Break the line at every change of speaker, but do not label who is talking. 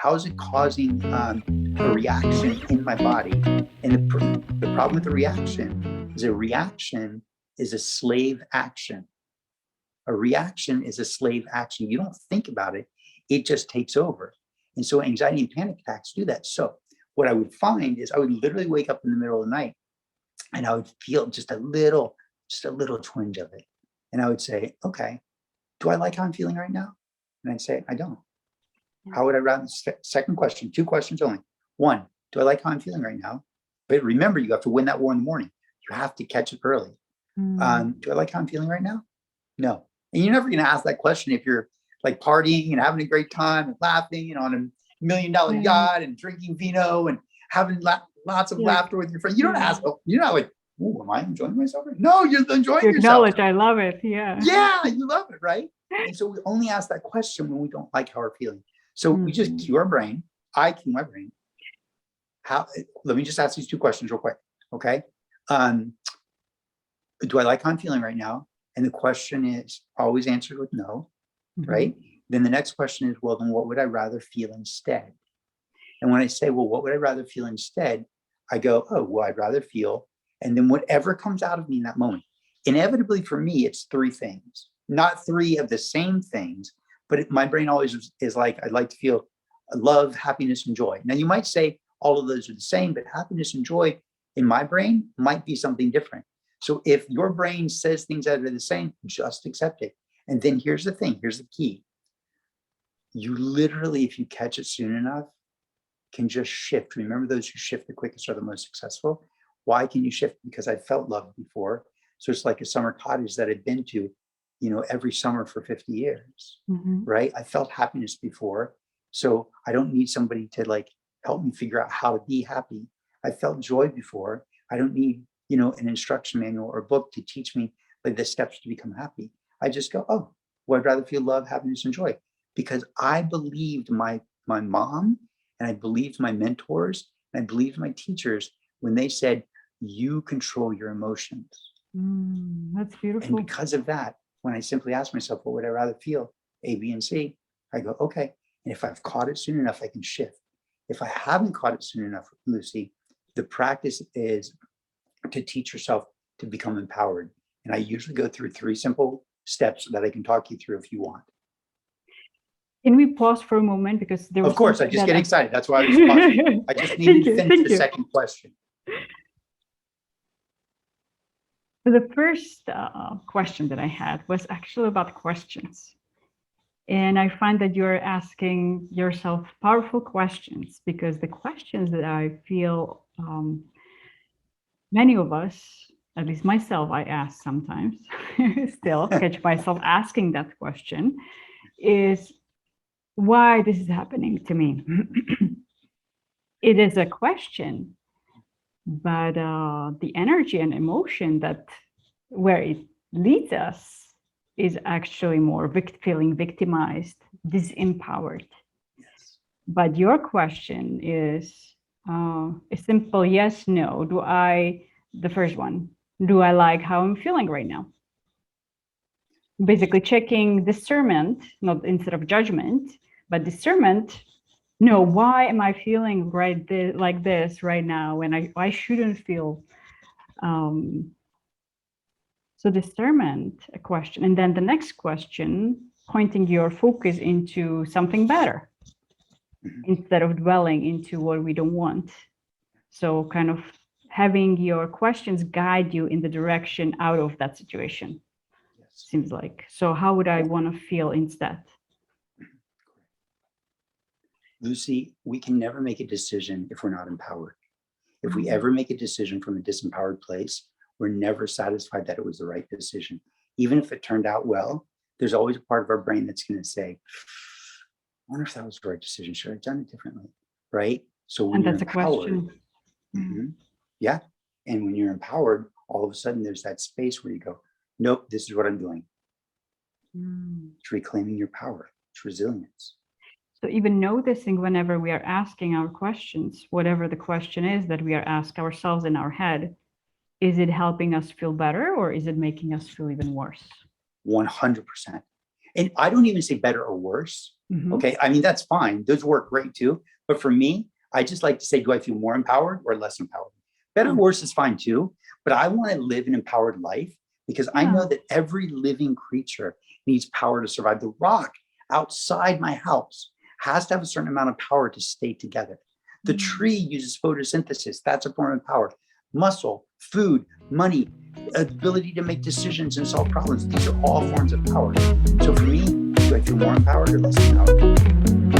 How is it causing a reaction in my body? And the problem with the reaction is a slave action. A reaction is a slave action. You don't think about it. It just takes over. And so anxiety and panic attacks do that. So what I would find is I would literally wake up in the middle of the night and I would feel just a little twinge of it. And I would say, okay, do I like how I'm feeling right now? And I'd say, I don't. How would I rather? Second question, 2 questions only. 1, do I like how I'm feeling right now? But remember, you have to win that war in the morning. You have to catch it early. Do I like how I'm feeling right now? No. And you're never going to ask that question if you're like partying and having a great time and laughing and on a $1 million yacht and drinking vino and having lots of laughter with your friends. You don't ask, you're not like, oh, am I enjoying myself? No, you're enjoying yourself.
Acknowledge, I love it. Yeah.
Yeah, you love it, right? And so we only ask that question when we don't like how we're feeling. So we just cue our brain. I cue my brain. Let me just ask these 2 questions real quick. Okay. Do I like how I'm feeling right now? And the question is always answered with no, right? Then the next question is, well, then what would I rather feel instead? And when I say, well, what would I rather feel instead? I go, oh, well, I'd rather feel. And then whatever comes out of me in that moment, inevitably for me, it's 3 things, not 3 of the same things, but my brain always is like, I'd like to feel love, happiness, and joy. Now you might say all of those are the same, but happiness and joy in my brain might be something different. So if your brain says things that are the same, just accept it. And then here's the thing, here's the key. You literally, if you catch it soon enough, can just shift. Remember, those who shift the quickest are the most successful. Why can you shift? Because I felt love before. So it's like a summer cottage that I'd been to, every summer for 50 years, right? I felt happiness before. So I don't need somebody to like help me figure out how to be happy. I felt joy before. I don't need, an instruction manual or a book to teach me like the steps to become happy. I just go, oh, well, I'd rather feel love, happiness, and joy, because I believed my mom, and I believed my mentors, and I believed my teachers when they said, you control your emotions.
That's beautiful.
And because of that, when I simply ask myself, what would I rather feel? A, B, and C, I go, okay. And if I've caught it soon enough, I can shift. If I haven't caught it soon enough, Lucy, the practice is to teach yourself to become empowered. And I usually go through 3 simple steps that I can talk you through if you want.
Can we pause for a moment? Because there was
of course, I just get excited. That's why I was pausing. I just needed to finish the second question.
The first question that I had was actually about questions. And I find that you're asking yourself powerful questions, because the questions that I feel many of us, at least myself, I ask sometimes, still catch myself asking that question, is why this is happening to me. It is a question, but the energy and emotion that where it leads us is actually more feeling victimized, disempowered.
Yes.
But your question is a simple yes, no. The first one, do I like how I'm feeling right now? Basically checking discernment, not instead of judgment, but discernment. No, why am I feeling like this right now when I shouldn't feel? So discernment, a question. And then the next question, pointing your focus into something better instead of dwelling into what we don't want. So kind of having your questions guide you in the direction out of that situation. Yes. Seems like. So how would I want to feel instead?
Lucy, we can never make a decision if we're not empowered. If we ever make a decision from a disempowered place, we're never satisfied that it was the right decision. Even if it turned out well, there's always a part of our brain that's going to say, I wonder if that was the right decision. Should I have done it differently? Right? So when
that's
empowered,
a question.
Yeah. And when you're empowered, all of a sudden there's that space where you go, nope, this is what I'm doing. It's reclaiming your power. It's resilience.
So even noticing whenever we are asking our questions, whatever the question is that we are asking ourselves in our head, is it helping us feel better or is it making us feel even worse?
100%. And I don't even say better or worse. Okay. I mean, that's fine. Those work great too. But for me, I just like to say, do I feel more empowered or less empowered? Better or worse is fine too. But I want to live an empowered life because I know that every living creature needs power to survive. The rock outside my house has to have a certain amount of power to stay together. The tree uses photosynthesis. That's a form of power. Muscle, food, money, ability to make decisions and solve problems. These are all forms of power. So for me, do I feel more empowered or less empowered?